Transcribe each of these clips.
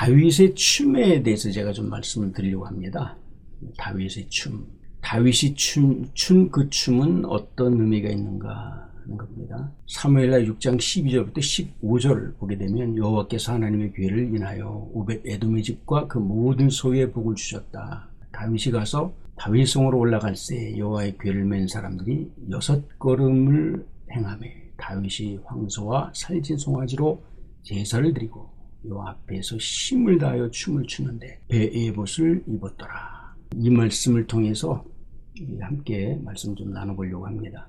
다윗의 춤에 대해서 제가 좀 말씀을 드리려고 합니다. 다윗의 춤. 다윗이 춘 그 춤은 어떤 의미가 있는가 하는 겁니다. 사무엘하 6장 12절부터 15절을 보게 되면 여호와께서 하나님의 괴를 인하여 오벳 에돔의 집과 그 모든 소유의 복을 주셨다. 다윗이 가서 다윗성으로 올라갈새 여호와의 괴를 맨 사람들이 6걸음을 행하매 다윗이 황소와 살진 송아지로 제사를 드리고 여호와 앞에서 힘을 다하여 춤을 추는데 베에봇을 입었더라. 이 말씀을 통해서 함께 말씀 좀 나눠보려고 합니다.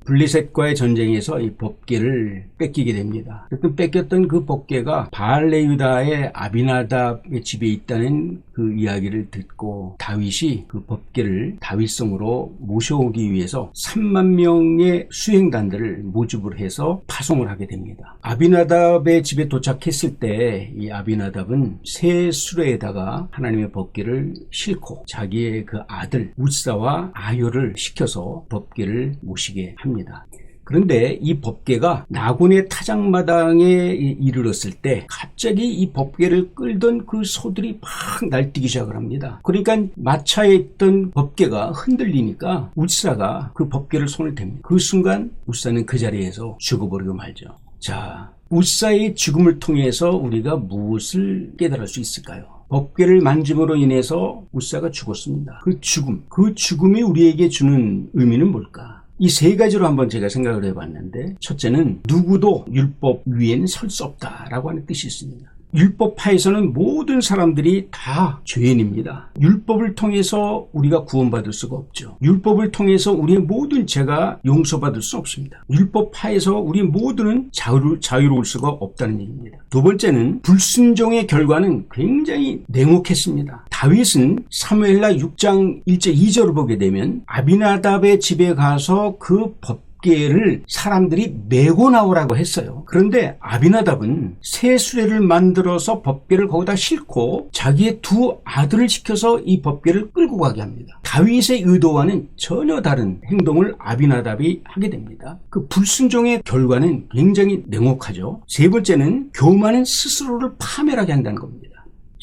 블레셋과의 전쟁에서 이 법궤를 뺏기게 됩니다. 뺏겼던 그 법궤가 바알레유다의 아비나답의 집에 있다는 그 이야기를 듣고 다윗이 그 법궤를 다윗성으로 모셔오기 위해서 3만 명의 수행단들을 모집을 해서 파송을 하게 됩니다. 아비나답의 집에 도착했을 때 이 아비나답은 새 수레에다가 하나님의 법궤를 싣고 자기의 그 아들 웃사와 아요를 시켜서 법궤를 모시게 합니다. 그런데 이 법궤가 나곤의 타작마당에 이르렀을 때 갑자기 이 법궤를 끌던 그 소들이 막 날뛰기 시작을 합니다. 그러니까 마차에 있던 법궤가 흔들리니까 웃사가 그 법궤를 손을 댑니다. 그 순간 웃사는 그 자리에서 죽어버리고 말죠. 자, 웃사의 죽음을 통해서 우리가 무엇을 깨달을 수 있을까요? 법궤를 만짐으로 인해서 웃사가 죽었습니다. 그 죽음이 우리에게 주는 의미는 뭘까? 이 세 가지로 한번 제가 생각을 해봤는데, 첫째는 누구도 율법 위에는 설 수 없다라고 하는 뜻이 있습니다. 율법하에서는 모든 사람들이 다 죄인입니다. 율법을 통해서 우리가 구원받을 수가 없죠. 율법을 통해서 우리의 모든 죄가 용서받을 수 없습니다. 율법하에서 우리 모두는 자유로울 수가 없다는 얘기입니다. 두 번째는 불순종의 결과는 굉장히 냉혹했습니다. 다윗은 사무엘하 6장 1절 2절을 보게 되면 아비나답의 집에 가서 그 법궤를 사람들이 메고 나오라고 했어요. 그런데 아비나답은 새 수레를 만들어서 법궤를 거기다 싣고 자기의 두 아들을 시켜서 이 법궤를 끌고 가게 합니다. 다윗의 의도와는 전혀 다른 행동을 아비나답이 하게 됩니다. 그 불순종의 결과는 굉장히 냉혹하죠. 세 번째는 교만은 스스로를 파멸하게 한다는 겁니다.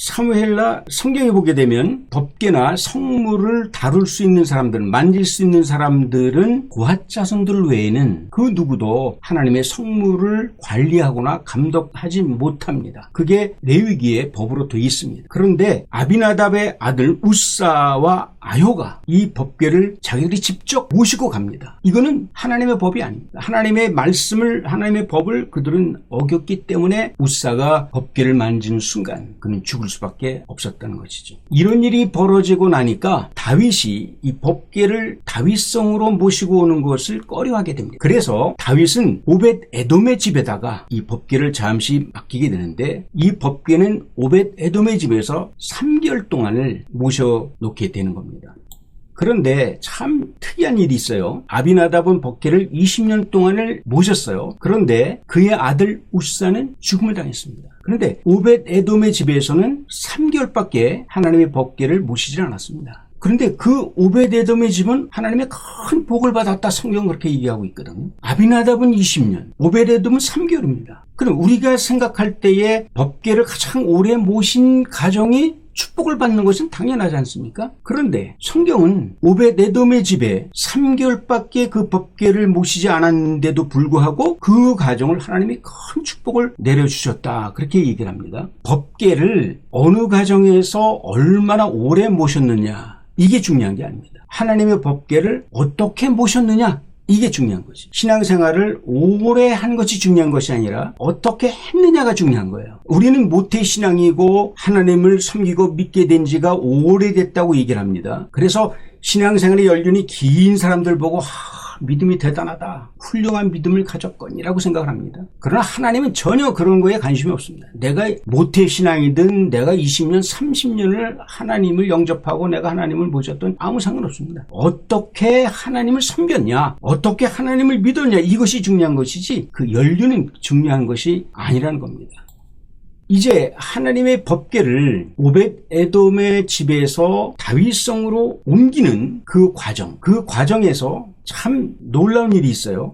사무엘하 성경에 보게 되면 법궤나 성물을 다룰 수 있는 사람들, 만질 수 있는 사람들은 고핫 자손들 외에는 그 누구도 하나님의 성물을 관리하거나 감독하지 못합니다. 그게 레위기의 법으로 되어 있습니다. 그런데 아비나답의 아들 웃사와 아요가 이 법궤를 자기들이 직접 모시고 갑니다. 이거는 하나님의 법이 아닙니다. 하나님의 말씀을, 하나님의 법을 그들은 어겼기 때문에 웃사가 법궤를 만지는 순간 그는 죽을 수밖에 없었다는 것이죠. 이런 일이 벌어지고 나니까 다윗이 이 법궤를 다윗성으로 모시고 오는 것을 꺼려하게 됩니다. 그래서 다윗은 오벳 에돔의 집에다가 이 법궤를 잠시 맡기게 되는데, 이 법궤는 오벳 에돔의 집에서 3개월 동안을 모셔놓게 되는 겁니다. 그런데 참 특이한 일이 있어요. 아비나답은 법궤를 20년 동안을 모셨어요. 그런데 그의 아들 웃사는 죽음을 당했습니다. 그런데 오벳 에돔의 집에서는 3개월밖에 하나님의 법궤를 모시지 않았습니다. 그런데 그 오벳 에돔의 집은 하나님의 큰 복을 받았다, 성경은 그렇게 얘기하고 있거든요. 아비나답은 20년, 오벳 에돔은 3개월입니다. 그럼 우리가 생각할 때에 법궤를 가장 오래 모신 가정이 축복을 받는 것은 당연하지 않습니까? 그런데 성경은 오벳 에돔의 집에 3개월밖에 그 법궤를 모시지 않았는데도 불구하고 그 가정을 하나님이 큰 축복을 내려주셨다, 그렇게 얘기를 합니다. 법궤를 어느 가정에서 얼마나 오래 모셨느냐, 이게 중요한 게 아닙니다. 하나님의 법궤를 어떻게 모셨느냐, 이게 중요한 거지. 신앙생활을 오래 한 것이 중요한 것이 아니라 어떻게 했느냐가 중요한 거예요. 우리는 모태신앙이고 하나님을 섬기고 믿게 된 지가 오래됐다고 얘기를 합니다. 그래서 신앙생활의 연륜이 긴 사람들 보고 믿음이 대단하다, 훌륭한 믿음을 가졌거니라고 생각을 합니다. 그러나 하나님은 전혀 그런 거에 관심이 없습니다. 내가 모태신앙이든 내가 20년, 30년을 하나님을 영접하고 내가 하나님을 모셨던 아무 상관없습니다. 어떻게 하나님을 섬겼냐, 어떻게 하나님을 믿었냐, 이것이 중요한 것이지 그 연륜은 중요한 것이 아니라는 겁니다. 이제 하나님의 법궤를 오벳 에돔의 집에서 다윗성으로 옮기는 그 과정에서 참 놀라운 일이 있어요.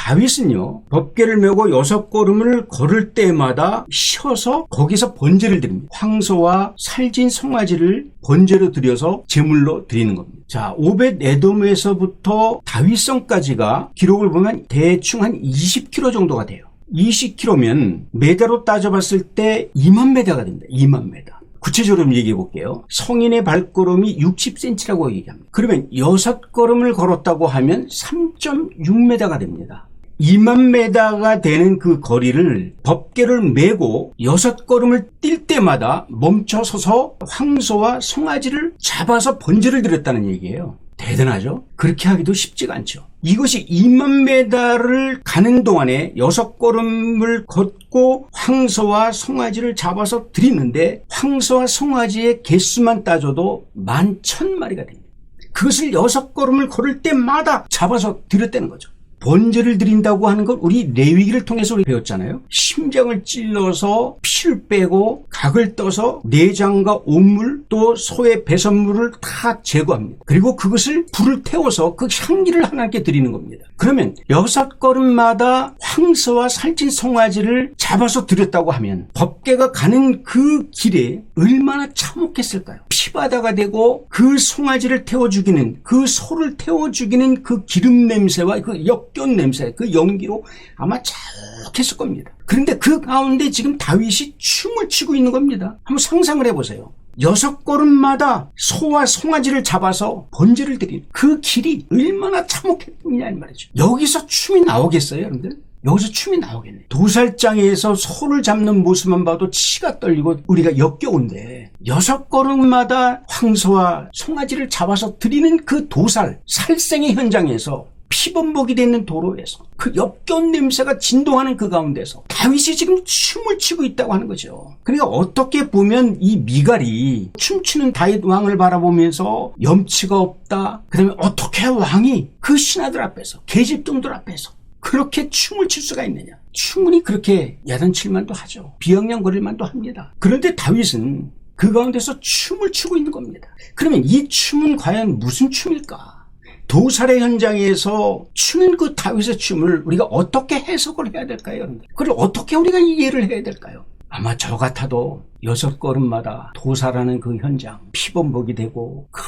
다윗은요, 법궤를 메고 6걸음을 걸을 때마다 쉬어서 거기서 번제를 드립니다. 황소와 살진 송아지를 번제로 드려서 제물로 드리는 겁니다. 자, 오벳 에돔에서부터 다윗성까지가 기록을 보면 대충 한 20km 정도가 돼요. 20km면 메다로 따져봤을 때 2만 메다가 됩니다. 2만 메다. 구체적으로 얘기해 볼게요. 성인의 발걸음이 60cm라고 얘기합니다. 그러면 6걸음을 걸었다고 하면 3.6m가 됩니다. 2만 메다가 되는 그 거리를 법궤를 메고 6걸음을 뛸 때마다 멈춰 서서 황소와 송아지를 잡아서 번제를 드렸다는 얘기예요. 대단하죠? 그렇게 하기도 쉽지가 않죠. 이것이 2만 메다를 가는 동안에 6걸음을 걷고 황소와 송아지를 잡아서 드리는데 황소와 송아지의 개수만 따져도 11,000마리가 됩니다. 그것을 6걸음을 걸을 때마다 잡아서 드렸다는 거죠. 번제를 드린다고 하는 건 우리 레위기를 통해서 우리 배웠잖아요. 심장을 찔러서 피를 빼고 각을 떠서 내장과 온물 또 소의 배설물을 다 제거합니다. 그리고 그것을 불을 태워서 그 향기를 하나님께 드리는 겁니다. 그러면 6걸음마다 황소와 살찐 송아지를 잡아서 드렸다고 하면 법궤가 가는 그 길에 얼마나 참혹했을까요? 피바다가 되고 그 송아지를 태워 죽이는, 그 소를 태워 죽이는 그 기름 냄새와 그 역겨운 냄새, 그 연기로 아마 자욱했을 겁니다. 그런데 그 가운데 지금 다윗이 춤을 추고 있는 겁니다. 한번 상상을 해보세요. 6걸음마다 소와 송아지를 잡아서 번제를 드리는 그 길이 얼마나 참혹했느냐 이 말이죠. 여기서 춤이 나오겠어요, 여러분들? 여기서 춤이 나오겠네. 도살장에서 소를 잡는 모습만 봐도 치가 떨리고 우리가 역겨운데 6걸음마다 황소와 송아지를 잡아서 드리는 그 도살, 살생의 현장에서 피범벅이 되는 도로에서 그 역겨운 냄새가 진동하는 그 가운데서 다윗이 지금 춤을 추고 있다고 하는 거죠. 그러니까 어떻게 보면 이 미갈이 춤추는 다윗 왕을 바라보면서 염치가 없다. 그 다음에 어떻게 왕이 그 신하들 앞에서 계집종들 앞에서 그렇게 춤을 출 수가 있느냐. 충분히 그렇게 야단칠 만도 하죠. 비아냥거릴 만도 합니다. 그런데 다윗은 그 가운데서 춤을 추고 있는 겁니다. 그러면 이 춤은 과연 무슨 춤일까? 도살의 현장에서 추는 그 다윗의 춤을 우리가 어떻게 해석을 해야 될까요, 여러분들? 그걸 어떻게 우리가 이해를 해야 될까요? 아마 저 같아도 6걸음마다 도살하는 그 현장, 피범벅이 되고 그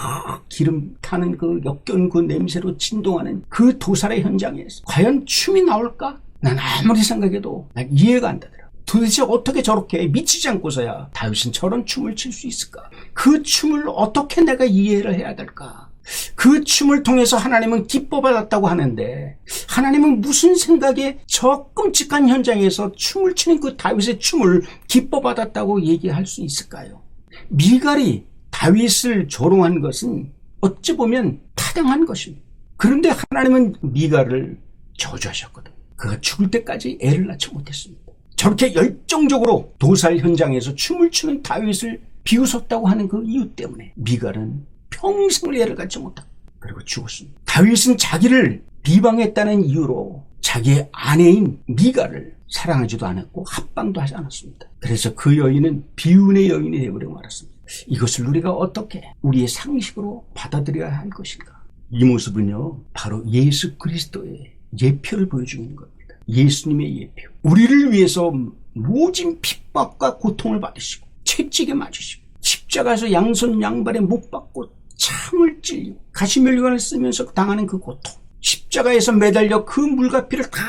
기름 타는 그 역겨운 그 냄새로 진동하는 그 도살의 현장에서 과연 춤이 나올까? 난 아무리 생각해도 난 이해가 안 되더라. 도대체 어떻게 저렇게 미치지 않고서야 다윗은 저런 춤을 출 수 있을까? 그 춤을 어떻게 내가 이해를 해야 될까? 그 춤을 통해서 하나님은 기뻐받았다고 하는데 하나님은 무슨 생각에 저 끔찍한 현장에서 춤을 추는 그 다윗의 춤을 기뻐받았다고 얘기할 수 있을까요? 미갈이 다윗을 조롱한 것은 어찌 보면 타당한 것입니다. 그런데 하나님은 미갈을 저주하셨거든요. 그가 죽을 때까지 애를 낳지 못했습니다. 저렇게 열정적으로 도살 현장에서 춤을 추는 다윗을 비웃었다고 하는 그 이유 때문에 미갈은 평생을 애를 갖지 못하고 그리고 죽었습니다. 다윗은 자기를 비방했다는 이유로 자기의 아내인 미갈을 사랑하지도 않았고 합방도 하지 않았습니다. 그래서 그 여인은 비운의 여인이 되어버리고 말았습니다. 이것을 우리가 어떻게 우리의 상식으로 받아들여야 할 것인가? 이 모습은요, 바로 예수 그리스도의 예표를 보여주는 겁니다. 예수님의 예표. 우리를 위해서 모진 핍박과 고통을 받으시고 채찍에 맞으시고 십자가에서 양손 양발에 못 박고 창을 찔리고 가시면류관을 쓰면서 당하는 그 고통, 십자가에서 매달려 그 물과 피를 다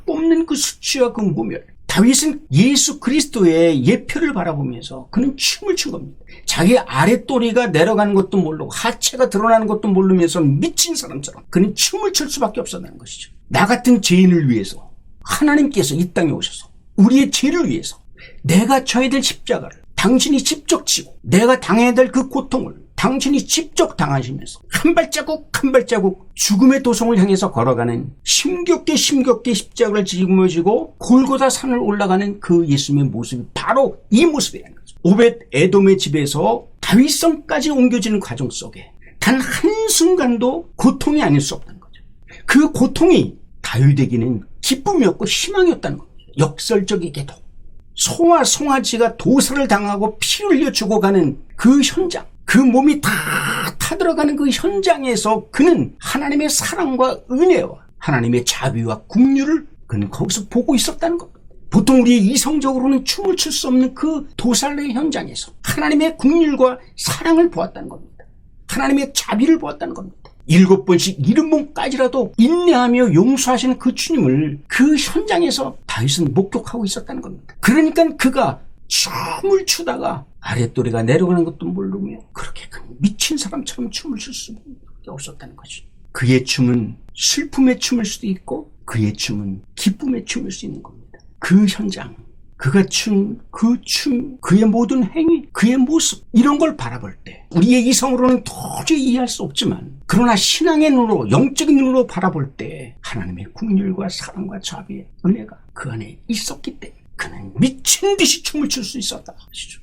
뽑는 그 수치와 그 모멸. 다윗은 예수 그리스도의 예표를 바라보면서 그는 춤을 춘 겁니다. 자기 아랫도리가 내려가는 것도 모르고 하체가 드러나는 것도 모르면서 미친 사람처럼 그는 춤을 출 수밖에 없었다는 것이죠. 나 같은 죄인을 위해서 하나님께서 이 땅에 오셔서 우리의 죄를 위해서 내가 져야 될 십자가를 당신이 직접 지고 내가 당해야 될 그 고통을 당신이 직접 당하시면서 한 발자국 한 발자국 죽음의 도성을 향해서 걸어가는 힘겹게 십자가를 짊어지고 골고다 산을 올라가는 그 예수님의 모습이 바로 이 모습이라는 거죠. 오벳 에돔의 집에서 다윗성까지 옮겨지는 과정 속에 단 한순간도 고통이 아닐 수 없다는 거죠. 그 고통이 다윗에게는 기쁨이었고 희망이었다는 겁니다. 역설적이게도 소와 송아지가 도살을 당하고 피 흘려 죽어가는 그 현장, 그 몸이 다 타들어가는 그 현장에서 그는 하나님의 사랑과 은혜와 하나님의 자비와 긍휼을 그는 거기서 보고 있었다는 겁니다. 보통 우리 이성적으로는 춤을 출 수 없는 그 도살의 현장에서 하나님의 긍휼과 사랑을 보았다는 겁니다. 하나님의 자비를 보았다는 겁니다. 7번씩 70번까지라도 인내하며 용서하시는 그 주님을 그 현장에서 다윗은 목격하고 있었다는 겁니다. 그러니까 그가 춤을 추다가 아랫도리가 내려가는 것도 모르며 그렇게 미친 사람처럼 춤을 출 수밖에 없었다는 거죠. 그의 춤은 슬픔의 춤일 수도 있고 그의 춤은 기쁨의 춤일 수 있는 겁니다. 그 현장, 그가 춘 그 춤, 그의 모든 행위, 그의 모습, 이런 걸 바라볼 때 우리의 이성으로는 도저히 이해할 수 없지만 그러나 신앙의 눈으로, 영적인 눈으로 바라볼 때 하나님의 긍휼과 사랑과 자비의 은혜가 그 안에 있었기 때문에 그는 미친 듯이 춤을 출 수 있었다.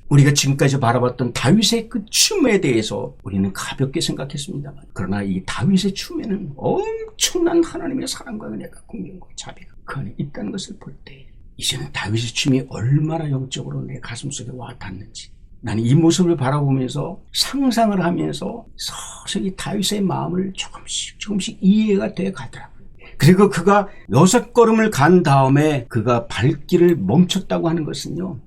우리가 지금까지 바라봤던 다윗의 그 춤에 대해서 우리는 가볍게 생각했습니다만 그러나 이 다윗의 춤에는 엄청난 하나님의 사랑과 은혜가 긍휼과 자비가 그 안에 있다는 것을 볼 때 이제는 다윗의 춤이 얼마나 영적으로 내 가슴속에 와 닿는지 나는 이 모습을 바라보면서 상상을 하면서 서서히 다윗의 마음을 조금씩 이해가 돼 가더라고요. 그리고 그가 6걸음을 간 다음에 그가 발길을 멈췄다고 하는 것은요,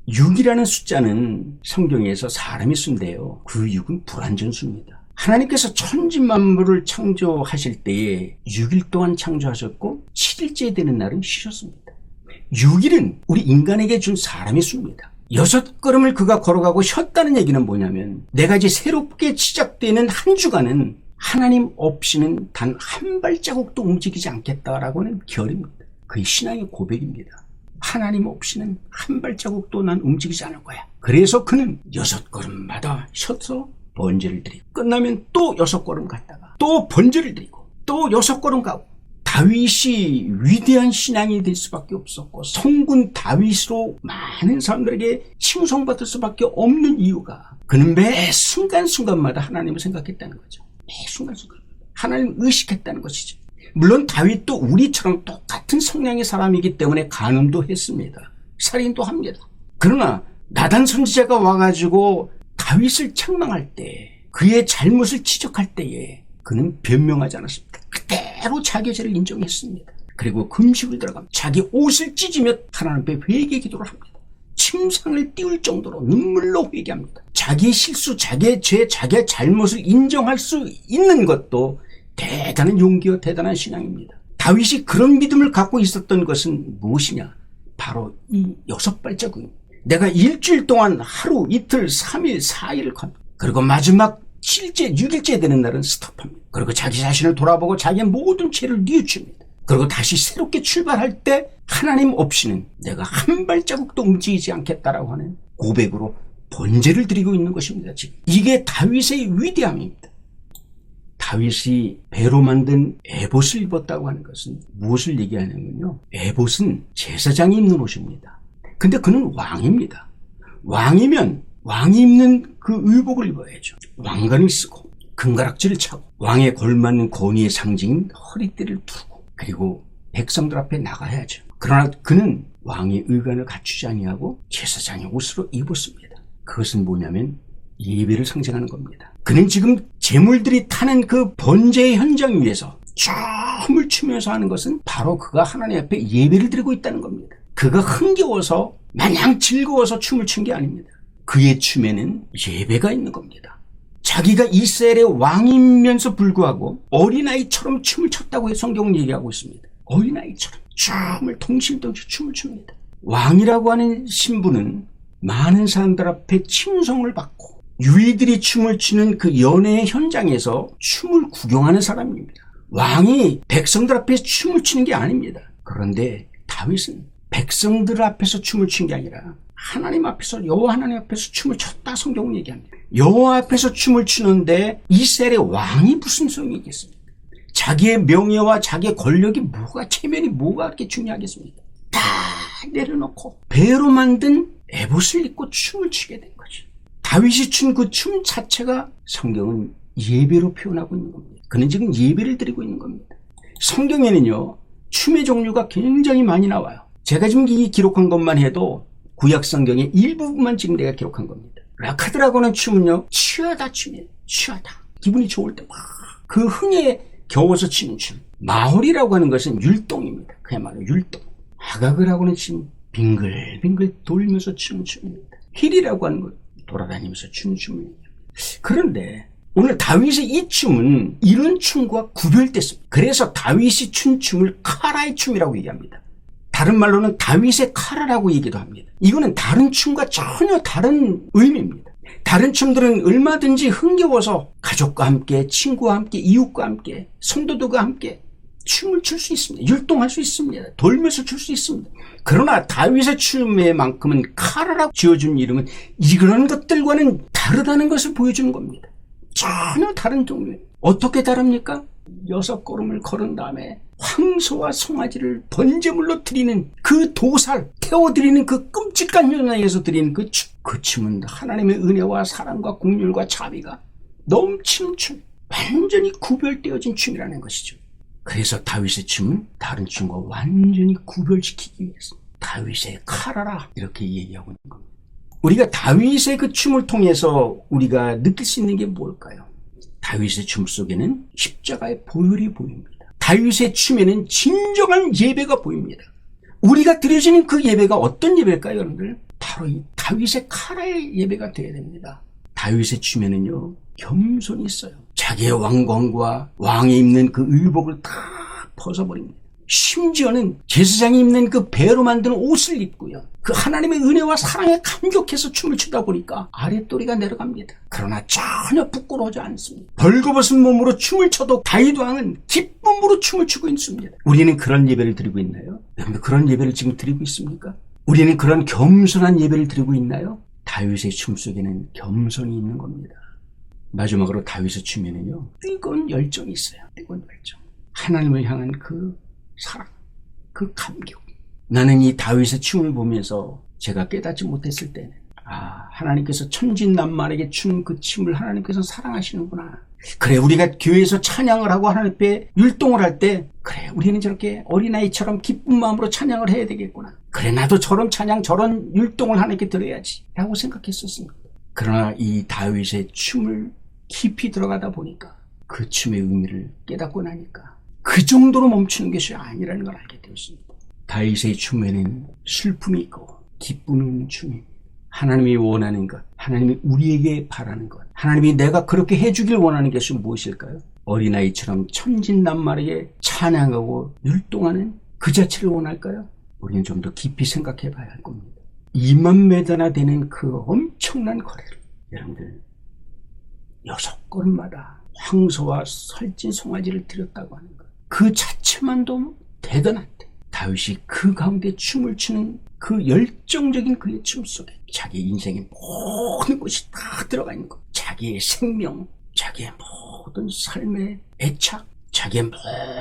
6이라는 숫자는 성경에서 사람의 수인데요, 그 6은 불완전 수입니다. 하나님께서 천지만물을 창조하실 때에 6일 동안 창조하셨고 7일째 되는 날은 쉬셨습니다. 6일은 우리 인간에게 준 사람의 수입니다. 6걸음을 그가 걸어가고 쉬었다는 얘기는 뭐냐면 내가 이제 새롭게 시작되는 한 주간은 하나님 없이는 단 한 발자국도 움직이지 않겠다라고는 결입니다. 그의 신앙의 고백입니다. 하나님 없이는 한 발자국도 난 움직이지 않을 거야. 그래서 그는 6걸음마다 쉬어서 번제를 드리고 끝나면 또 6걸음 갔다가 또 번제를 드리고 또 6걸음 가고 다윗이 위대한 신앙이 될 수밖에 없었고 성군 다윗으로 많은 사람들에게 칭송받을 수밖에 없는 이유가 그는 매 순간순간마다 하나님을 생각했다는 거죠. 매 순간순간 하나님을 의식했다는 것이죠. 물론 다윗도 우리처럼 똑같은 성향의 사람이기 때문에 간음도 했습니다. 살인도 합니다. 그러나 나단 선지자가 와가지고 다윗을 책망할 때 그의 잘못을 지적할 때에 그는 변명하지 않았습니다. 그대로 자기의 죄를 인정했습니다. 그리고 금식을 들어가면 자기 옷을 찢으며 하나님 앞에 회개 기도를 합니다. 침상을 띄울 정도로 눈물로 회개합니다. 자기의 실수, 자기의 죄, 자기의 잘못을 인정할 수 있는 것도 대단한 용기와 대단한 신앙입니다. 다윗이 그런 믿음을 갖고 있었던 것은 무엇이냐? 바로 이 6발자국입니다. 내가 일주일 동안 하루, 이틀, 3일, 4일을 갑니다. 그리고 마지막 7일째, 6일째 되는 날은 스톱합니다. 그리고 자기 자신을 돌아보고 자기의 모든 죄를 뉘우칩니다. 그리고 다시 새롭게 출발할 때 하나님 없이는 내가 한 발자국도 움직이지 않겠다라고 하는 고백으로 번제를 드리고 있는 것입니다. 지금 이게 다윗의 위대함입니다. 다윗이 배로 만든 에봇을 입었다고 하는 것은 무엇을 얘기하냐면요, 에봇은 제사장이 입는 옷입니다. 근데 그는 왕입니다. 왕이면 왕이 입는 그 의복을 입어야죠. 왕관을 쓰고 금가락지를 차고 왕에 걸맞는 권위의 상징인 허리띠를 두고 그리고 백성들 앞에 나가야죠. 그러나 그는 왕의 의관을 갖추지 아니하고 제사장의 옷으로 입었습니다. 그것은 뭐냐면 예배를 상징하는 겁니다. 그는 지금 제물들이 타는 그 번제의 현장 위에서 춤을 추면서 하는 것은 바로 그가 하나님 앞에 예배를 드리고 있다는 겁니다. 그가 흥겨워서 마냥 즐거워서 춤을 춘 게 아닙니다. 그의 춤에는 예배가 있는 겁니다. 자기가 이스라엘의 왕이면서 불구하고 어린아이처럼 춤을 췄다고 성경은 얘기하고 있습니다. 어린아이처럼 춤을 통실동시 춤을 춥니다. 왕이라고 하는 신분은 많은 사람들 앞에 칭송을 받고 유이들이 춤을 추는 그 연회의 현장에서 춤을 구경하는 사람입니다. 왕이 백성들 앞에 춤을 추는 게 아닙니다. 그런데 다윗은 백성들 앞에서 춤을 춘 게 아니라 하나님 앞에서, 여호와 하나님 앞에서 춤을 췄다 성경은 얘기합니다. 여호와 앞에서 춤을 추는데 이스라엘의 왕이 무슨 소용이 있겠습니까? 자기의 명예와 자기의 권력이 뭐가, 체면이 뭐가 그렇게 중요하겠습니까? 다 내려놓고 배로 만든 에봇을 입고 춤을 추게 된 거죠. 다윗이 춘 그 춤 자체가 성경은 예배로 표현하고 있는 겁니다. 그는 지금 예배를 드리고 있는 겁니다. 성경에는요, 춤의 종류가 굉장히 많이 나와요. 제가 지금 이 기록한 것만 해도 구약 성경의 일부분만 지금 내가 기록한 겁니다. 라카드라고 하는 춤은요, 취하다 춤이에요. 취하다. 기분이 좋을 때 막 그 흥에 겨워서 추는 춤. 마홀이라고 하는 것은 율동입니다. 그야말로 율동. 하각이라고 하는 지금 빙글빙글 돌면서 추는 춤입니다. 힐이라고 하는 것 돌아다니면서 추는 춤입니다. 그런데 오늘 다윗의 이 춤은 이런 춤과 구별됐습니다. 그래서 다윗이 춘 춤을 카라의 춤이라고 얘기합니다. 다른 말로는 다윗의 카라라고 얘기도 합니다. 이거는 다른 춤과 전혀 다른 의미입니다. 다른 춤들은 얼마든지 흥겨워서 가족과 함께, 친구와 함께, 이웃과 함께, 성도들과 함께 춤을 출 수 있습니다. 율동할 수 있습니다. 돌면서 출 수 있습니다. 그러나 다윗의 춤에만큼은 카라라고 지어준 이름은 이런 것들과는 다르다는 것을 보여주는 겁니다. 전혀 다른 종류예요. 어떻게 다릅니까? 6걸음을 걸은 다음에 황소와 송아지를 번제물로 드리는 그 도살, 태워드리는 그 끔찍한 현장에서 드리는 그 춤. 그 춤은 하나님의 은혜와 사랑과 긍휼과 자비가 넘치는 춤, 완전히 구별되어진 춤이라는 것이죠. 그래서 다윗의 춤은 다른 춤과 완전히 구별시키기 위해서 다윗의 카라라 이렇게 얘기하고 있는 겁니다. 우리가 다윗의 그 춤을 통해서 우리가 느낄 수 있는 게 뭘까요? 다윗의 춤 속에는 십자가의 보혈이 보입니다. 다윗의 춤에는 진정한 예배가 보입니다. 우리가 드려지는 그 예배가 어떤 예배일까요, 여러분들? 바로 이 다윗의 카라의 예배가 되어야 됩니다. 다윗의 춤에는요, 겸손이 있어요. 자기의 왕관과 왕이 입는 그 의복을 다 벗어버립니다. 심지어는 제사장이 입는 그 배로 만든 옷을 입고요. 그 하나님의 은혜와 사랑에 감격해서 춤을 추다 보니까 아랫도리가 내려갑니다. 그러나 전혀 부끄러워하지 않습니다. 벌거벗은 몸으로 춤을 춰도 다윗 왕은 기쁨으로 춤을 추고 있습니다. 우리는 그런 예배를 드리고 있나요? 여러분 그런 예배를 지금 드리고 있습니까? 우리는 그런 겸손한 예배를 드리고 있나요? 다윗의 춤 속에는 겸손이 있는 겁니다. 마지막으로 다윗의 춤에는요, 뜨거운 열정이 있어요. 뜨거운 열정. 하나님을 향한 그 사랑, 그 감격. 나는 이 다윗의 춤을 보면서 제가 깨닫지 못했을 때는 하나님께서 천진난만에게 춘 그 춤을 하나님께서 사랑하시는구나. 그래, 우리가 교회에서 찬양을 하고 하나님 앞에 율동을 할 때 그래, 우리는 저렇게 어린아이처럼 기쁜 마음으로 찬양을 해야 되겠구나. 그래, 나도 저런 찬양, 저런 율동을 하나님께 드려야지 라고 생각했었습니다. 그러나 이 다윗의 춤을 깊이 들어가다 보니까 그 춤의 의미를 깨닫고 나니까 그 정도로 멈추는 것이 아니라는 걸 알게 되었습니다. 다윗의 춤에는 슬픔이 있고 기쁨이 있는 춤입니다. 하나님이 원하는 것, 하나님이 우리에게 바라는 것, 하나님이 내가 그렇게 해주길 원하는 것이 무엇일까요? 어린아이처럼 천진난만하게 찬양하고 율동하는 그 자체를 원할까요? 우리는 좀 더 깊이 생각해 봐야 할 겁니다. 20,000m나 되는 그 엄청난 거리를 여러분들 6걸음마다 황소와 살찐 송아지를 드렸다고 하는 것, 그 자체만도 대단한데 다윗이 그 가운데 춤을 추는 그 열정적인 그의 춤 속에 자기 인생의 모든 것이 다 들어가 있는 것, 자기의 생명, 자기의 모든 삶의 애착, 자기의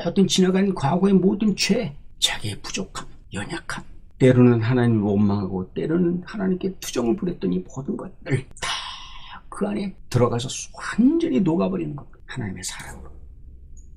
모든 지나간 과거의 모든 죄, 자기의 부족함, 연약함, 때로는 하나님을 원망하고 때로는 하나님께 투정을 부렸던 이 모든 것들 다 그 안에 들어가서 완전히 녹아버리는 것, 하나님의 사랑으로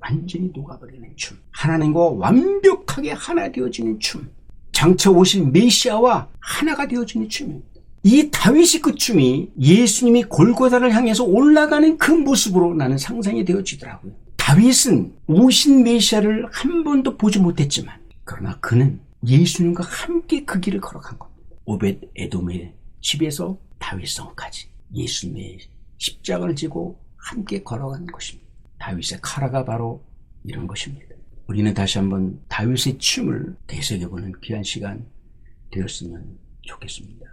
완전히 녹아버리는 춤, 하나님과 완벽하게 하나 되어지는 춤, 장차 오실 메시아와 하나가 되어지는 춤입니다. 이 다윗이 그 춤이 예수님이 골고다를 향해서 올라가는 그 모습으로 나는 상상이 되어지더라고요. 다윗은 오신 메시아를 한 번도 보지 못했지만 그러나 그는 예수님과 함께 그 길을 걸어간 겁니다. 오벳 에돔의 집에서 다윗성까지 예수님의 십자가를 지고 함께 걸어간 것입니다. 다윗의 카라가 바로 이런 것입니다. 우리는 다시 한번 다윗의 춤을 되새겨보는 귀한 시간 되었으면 좋겠습니다.